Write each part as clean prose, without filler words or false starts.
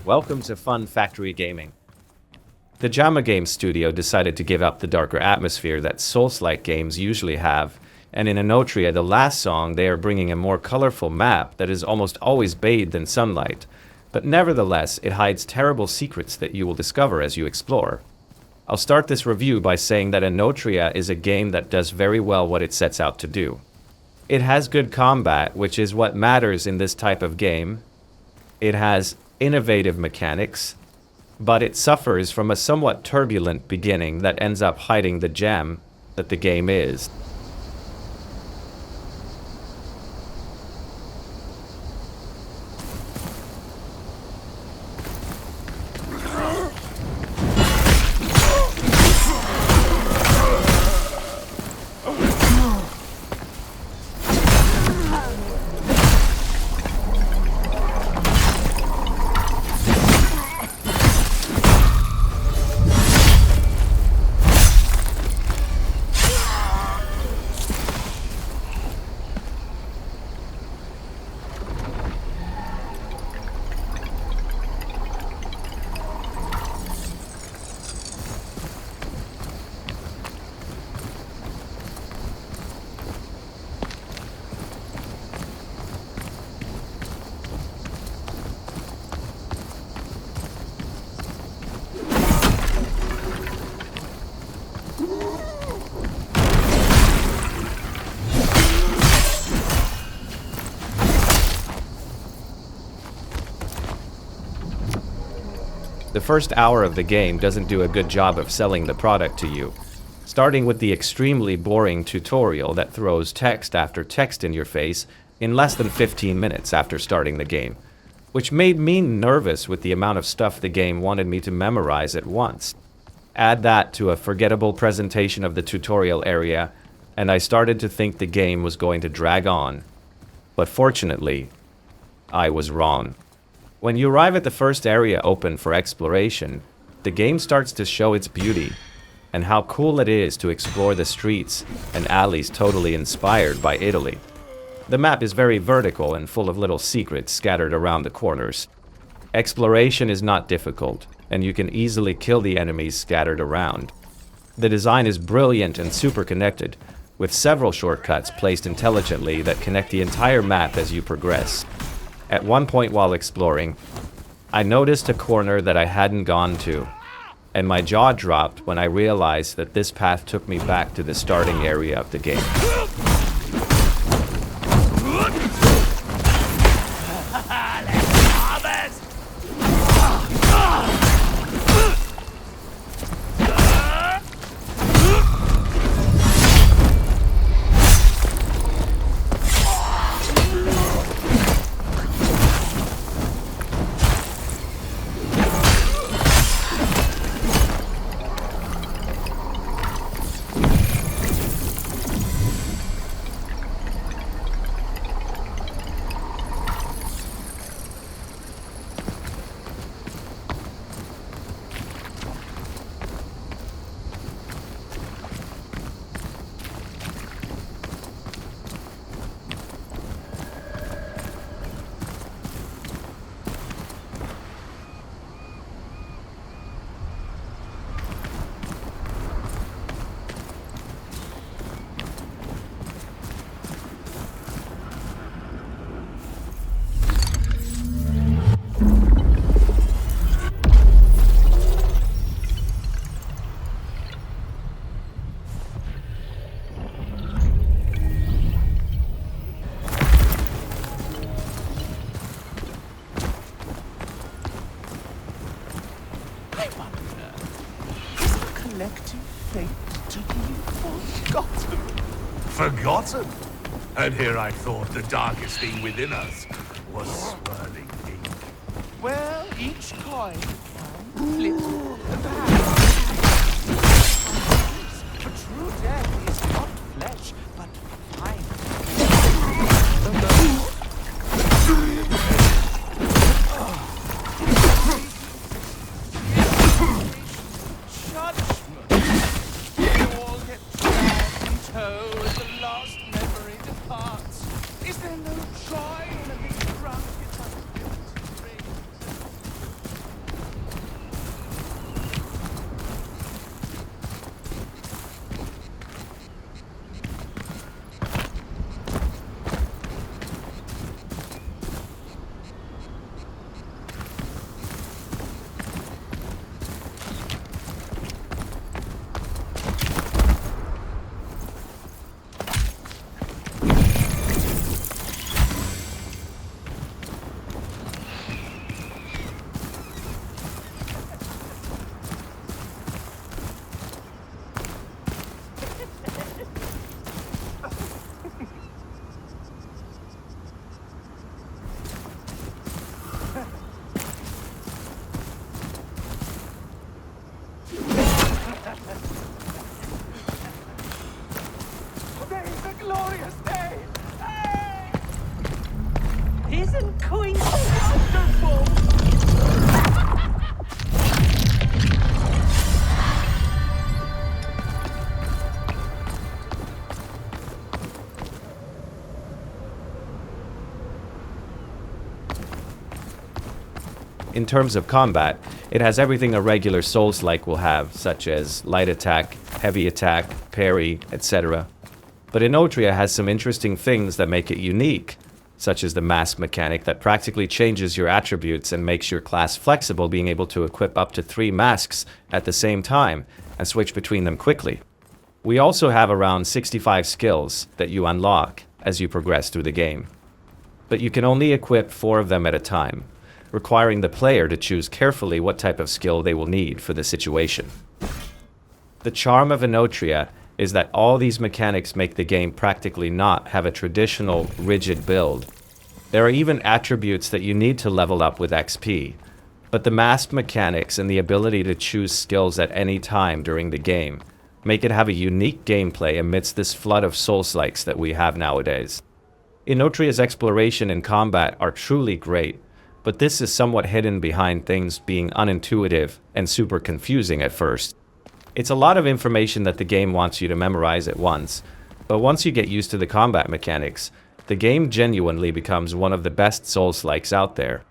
Welcome to Fun Factory Gaming. The JAMA Games studio decided to give up the darker atmosphere that Soulslike games usually have, and in Enotria, the last song, they are bringing a more colorful map that is almost always bathed in sunlight, but nevertheless, it hides terrible secrets that you will discover as you explore. I'll start this review by saying that Enotria is a game that does very well what it sets out to do. It has good combat, which is what matters in this type of game. It has innovative mechanics, but it suffers from a somewhat turbulent beginning that ends up hiding the gem that the game is. The first hour of the game doesn't do a good job of selling the product to you, starting with the extremely boring tutorial that throws text after text in your face in less than 15 minutes after starting the game, which made me nervous with the amount of stuff the game wanted me to memorize at once. Add that to a forgettable presentation of the tutorial area, and I started to think the game was going to drag on. But fortunately, I was wrong. When you arrive at the first area open for exploration, the game starts to show its beauty and how cool it is to explore the streets and alleys totally inspired by Italy. The map is very vertical and full of little secrets scattered around the corners. Exploration is not difficult, and you can easily kill the enemies scattered around. The design is brilliant and super connected, with several shortcuts placed intelligently that connect the entire map as you progress. At one point while exploring, I noticed a corner that I hadn't gone to, and my jaw dropped when I realized that this path took me back to the starting area of the game. Collective fate to be forgotten. Forgotten? And here I thought the darkest thing within us was swirling ink. Well, each coin can flip and perhaps. For true death is not flesh, but fire. Judgment. You all get dragged in tow as the last memory departs. Is there no joy in a big drunk guitar? isn't going so wonderful. In terms of combat, it has everything a regular Soulslike will have, such as light attack, heavy attack, parry, etc. But Enotria has some interesting things that make it unique, such as the mask mechanic that practically changes your attributes and makes your class flexible, being able to equip up to 3 masks at the same time and switch between them quickly. We also have around 65 skills that you unlock as you progress through the game. But you can only equip 4 of them at a time, requiring the player to choose carefully what type of skill they will need for the situation. The charm of Enotria is that all these mechanics make the game practically not have a traditional, rigid build. There are even attributes that you need to level up with XP, but the masked mechanics and the ability to choose skills at any time during the game make it have a unique gameplay amidst this flood of Soulslikes that we have nowadays. Enotria's exploration and combat are truly great, but this is somewhat hidden behind things being unintuitive and super confusing at first. It's a lot of information that the game wants you to memorize at once, but once you get used to the combat mechanics, the game genuinely becomes one of the best Soulslikes out there.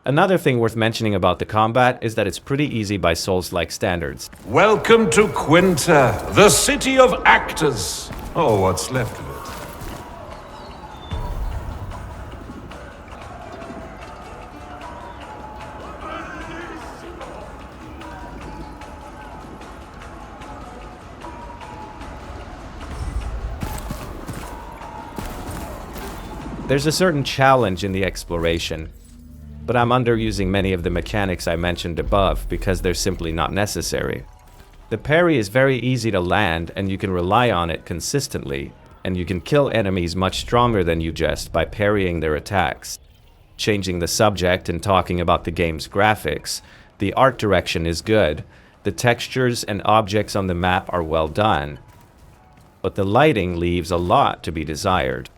Another thing worth mentioning about the combat is that it's pretty easy by Souls-like standards. Welcome to Quinta, the city of actors. Oh, what's left of it. There's a certain challenge in the exploration, but I'm underusing many of the mechanics I mentioned above because they're simply not necessary. The parry is very easy to land and you can rely on it consistently, and you can kill enemies much stronger than you just by parrying their attacks. Changing the subject and talking about the game's graphics, the art direction is good, the textures and objects on the map are well done, but the lighting leaves a lot to be desired.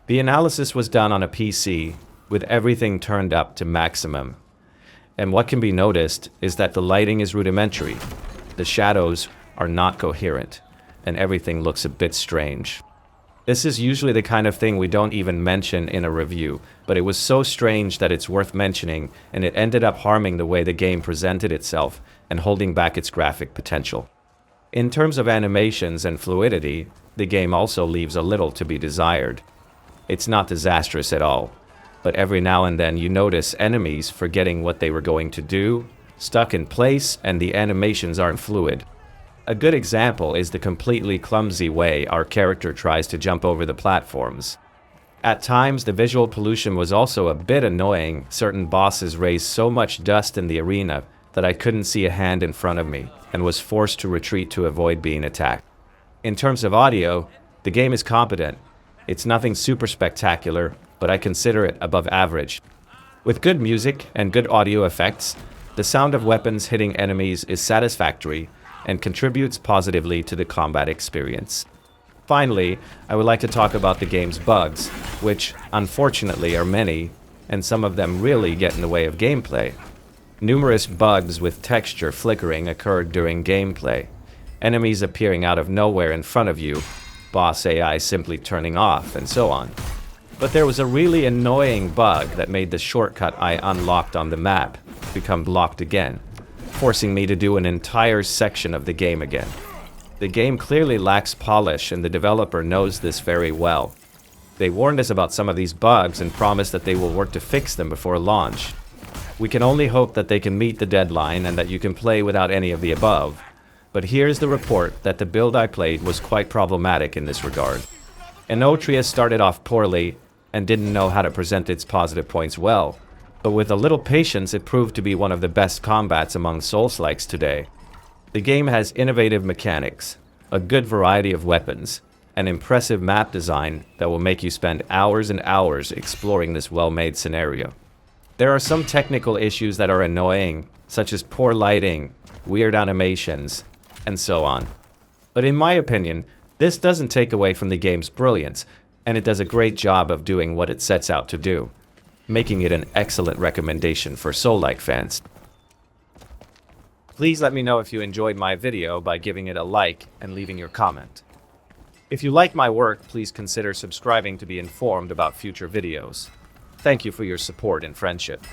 The analysis was done on a PC with everything turned up to maximum, and what can be noticed is that the lighting is rudimentary, the shadows are not coherent, and everything looks a bit strange. This is usually the kind of thing we don't even mention in a review, but it was so strange that it's worth mentioning, and it ended up harming the way the game presented itself and holding back its graphic potential. In terms of animations and fluidity, the game also leaves a little to be desired. It's not disastrous at all, but every now and then you notice enemies forgetting what they were going to do, stuck in place, and the animations aren't fluid. A good example is the completely clumsy way our character tries to jump over the platforms. At times, the visual pollution was also a bit annoying. Certain bosses raised so much dust in the arena that I couldn't see a hand in front of me and was forced to retreat to avoid being attacked. In terms of audio, the game is competent. It's nothing super spectacular, but I consider it above average. With good music and good audio effects, the sound of weapons hitting enemies is satisfactory and contributes positively to the combat experience. Finally, I would like to talk about the game's bugs, which unfortunately are many, and some of them really get in the way of gameplay. Numerous bugs with texture flickering occurred during gameplay, enemies appearing out of nowhere in front of you, boss AI simply turning off, and so on. But there was a really annoying bug that made the shortcut I unlocked on the map become blocked again, forcing me to do an entire section of the game again. The game clearly lacks polish, and the developer knows this very well. They warned us about some of these bugs and promised that they will work to fix them before launch. We can only hope that they can meet the deadline and that you can play without any of the above. But here's the report that the build I played was quite problematic in this regard. Enotria started off poorly and didn't know how to present its positive points well, but with a little patience it proved to be one of the best combats among Soulslikes today. The game has innovative mechanics, a good variety of weapons, an impressive map design that will make you spend hours and hours exploring this well-made scenario. There are some technical issues that are annoying, such as poor lighting, weird animations, and so on. But in my opinion, this doesn't take away from the game's brilliance, and it does a great job of doing what it sets out to do. making it an excellent recommendation for Soulslike fans. Please let me know if you enjoyed my video by giving it a like and leaving your comment. If you like my work, please consider subscribing to be informed about future videos. Thank you for your support and friendship.